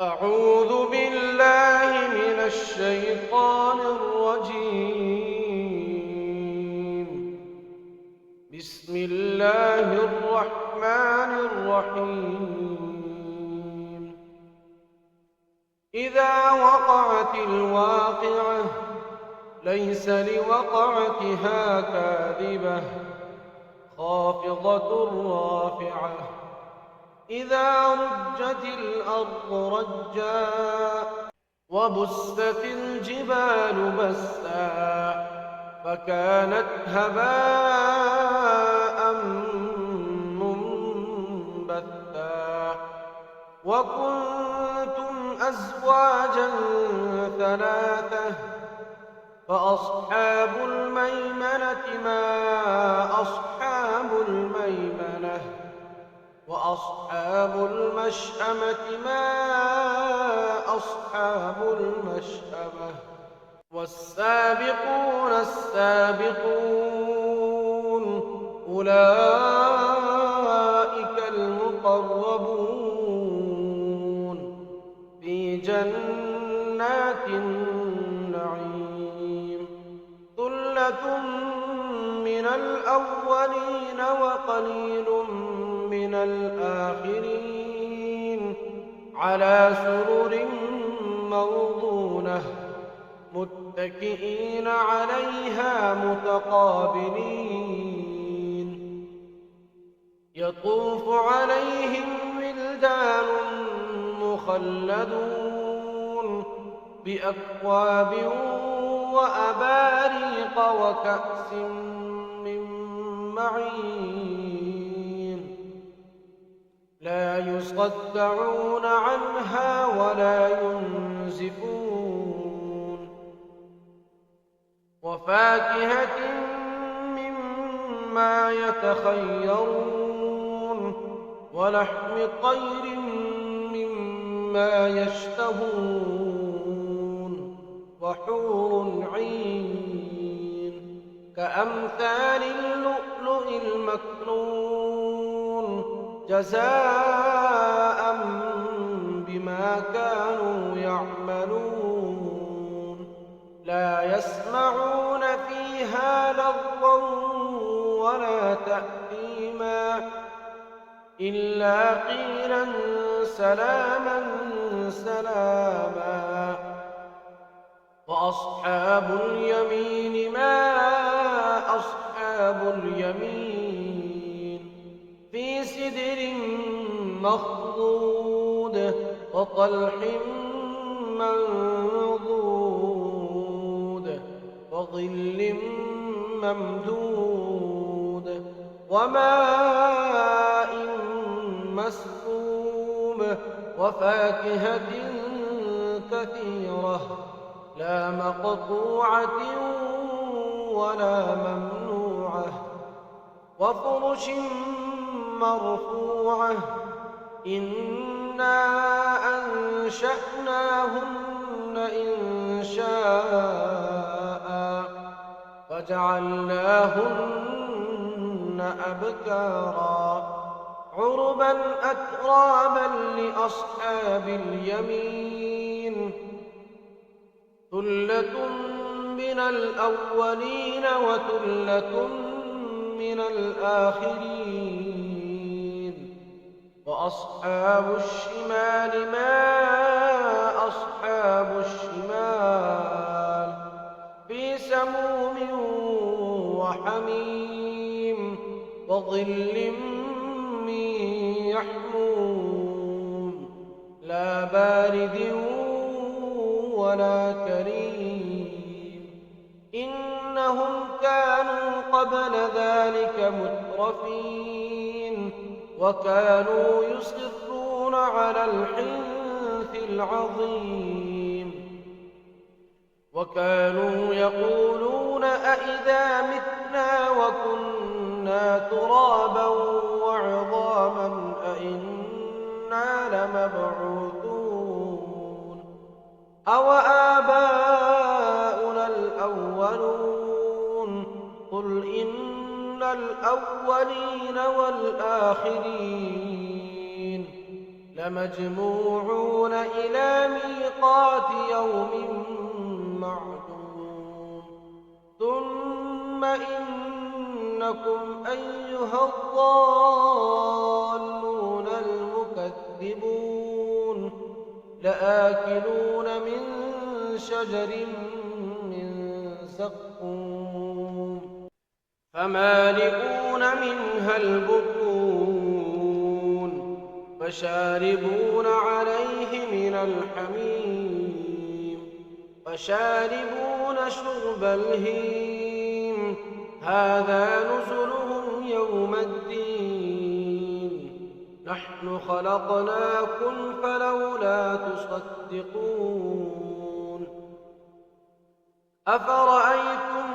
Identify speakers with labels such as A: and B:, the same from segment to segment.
A: أعوذ بالله من الشيطان الرجيم. بسم الله الرحمن الرحيم. إذا وقعت الواقعة ليس لوقعتها كاذبة خافضة رافعة. إذا رجت الأرض رجا وبست الجبال بسا فكانت هباء منبثا وكنتم أزواجا ثلاثة فأصحاب الميمنة ما أصحاب الميمنة وأصحاب المشأمة ما أصحاب المشأمة والسابقون السابقون أولئك المقربون في جنات النعيم. ثلة من الأولين وقليل من الآخرين على سرر موضونة متكئين عليها متقابلين. يطوف عليهم ولدان مخلدون بأكواب وأباريق وكأس من معين لا يصدعون عنها ولا ينزفون. وفاكهة مما يتخيرون ولحم طير مما يشتهون وحور عين كأمثال اللؤلؤ المكنون جزاء بما كانوا يعملون. لا يسمعون فيها لغوا ولا تأثيما إلا قيلا سلاما سلاما. وأصحاب اليمين ما أصحاب اليمين في سدر مخضود وطلح منضود وظل ممدود وماء مسكوب وفاكهة كثيرة لا مقطوعة ولا ممنوعة وفرش مرفوعة. إنا أنشأناهن إنشاء فجعلناهن أبكارا عربا أترابا لأصحاب اليمين. ثلة من الأولين وثلة من الآخرين. وأصحاب الشمال ما أصحاب الشمال في سموم وحميم وظل من يحموم لا بارد ولا كريم. إنهم كانوا قبل ذلك مترفين وكانوا يصرون على الحنث العظيم وكانوا يقولون أئذا متنا وكنا ترابا وعظاما أئنا لمبعوثون أو آباؤنا الأولون. قل إن الأولين والآخرين لمجموعون يستمعون إلى ميقات يوم معلوم ثم إنكم أيها الضالون المكذبون لآكلون من شجر من زقوم فمالئون منها البطون فشاربون عليه من الحميم فشاربون شرب الهيم هذا نزلهم يوم الدين نحن خلقناكم فلولا تصدقون أفرأيتم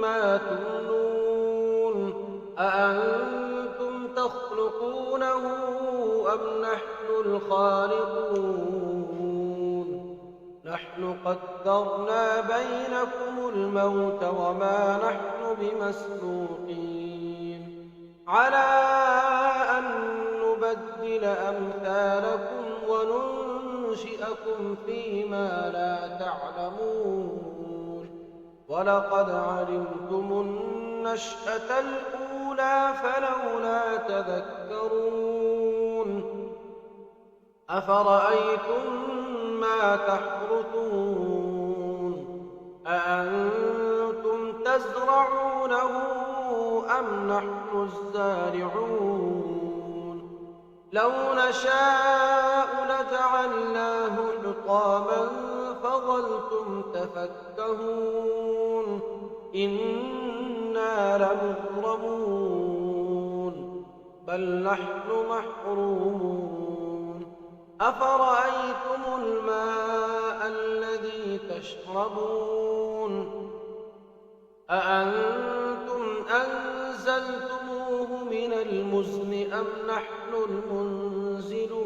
A: ما تمنون أأنتم تخلقونه أم نحن الخالقون نحن قدرنا بينكم الموت وما نحن بمسبوقين على أن نبدل أمثالكم وننشئكم فيما لا تعلمون ولقد علمتم النشأة الأولى فلولا تذكرون أفرأيتم ما تحرثون أأنتم تزرعونه أم نحن الزارعون لو نشاء لجعلناه حطاما فظلتم تفكهون إنا لمغرمون بل نحن محرومون أفرأيتم الماء الذي تشربون أأنتم أنزلتموه من المزن أم نحن المنزلون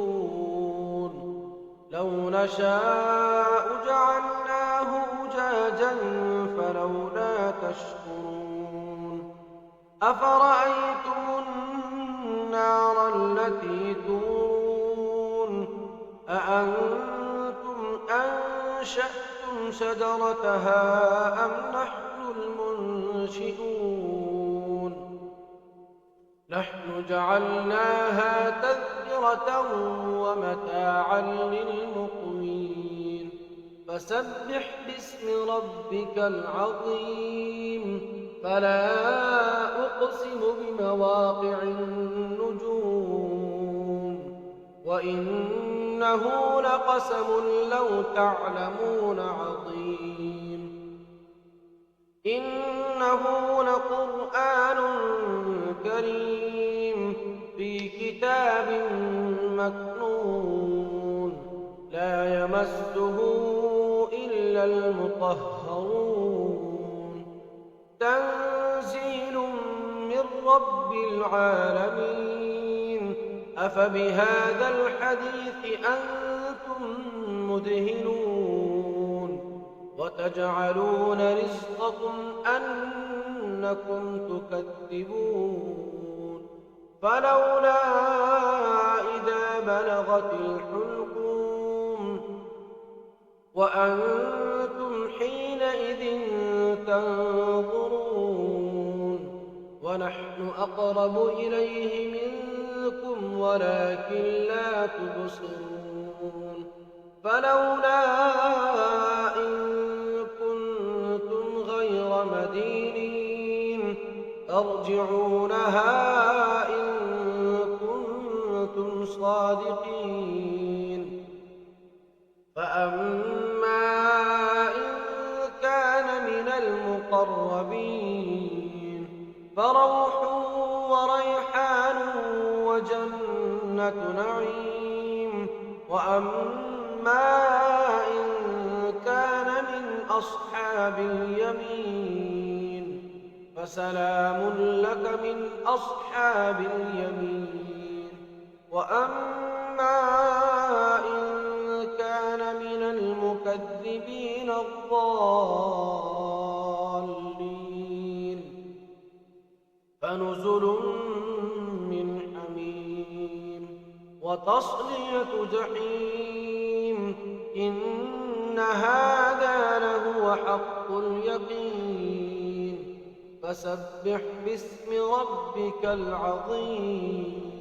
A: لو نشاء جعلناه أجاجا فلولا تشكرون أفرأيتم النار التي تورون أأنتم أنشأتم شجرتها أم نحن المنشئون نحن جعلناها تذكرة ومتاعا للمقوين فسبح باسم ربك العظيم فلا أقسم بمواقع النجوم وإنه لقسم لو تعلمون عظيم إنه لقرآن كريم في كتاب مكنون لا يمسه إلا المطهرون تنزيل من رب العالمين أفبهذا الحديث أنتم مدهنون وتجعلون رزقكم أنكم تكذبون فلولا إذا بلغت الحلقوم وأنتم حينئذ تنظرون ونحن أقرب إليه منكم ولكن لا تبصرون فلولا إن كنتم غير مدينين ترجعونها إن كنتم صادقين فأما إن كان من المقربين فروح وريحان وجنة نعيم وأما إن كان من أصحاب اليمين فسلام لك من أصحاب اليمين وأما إن كان من المكذبين الضالين فنزل من حميم وتصلية جحيم إن هذا لهو حق اليقين فسبح باسم ربك العظيم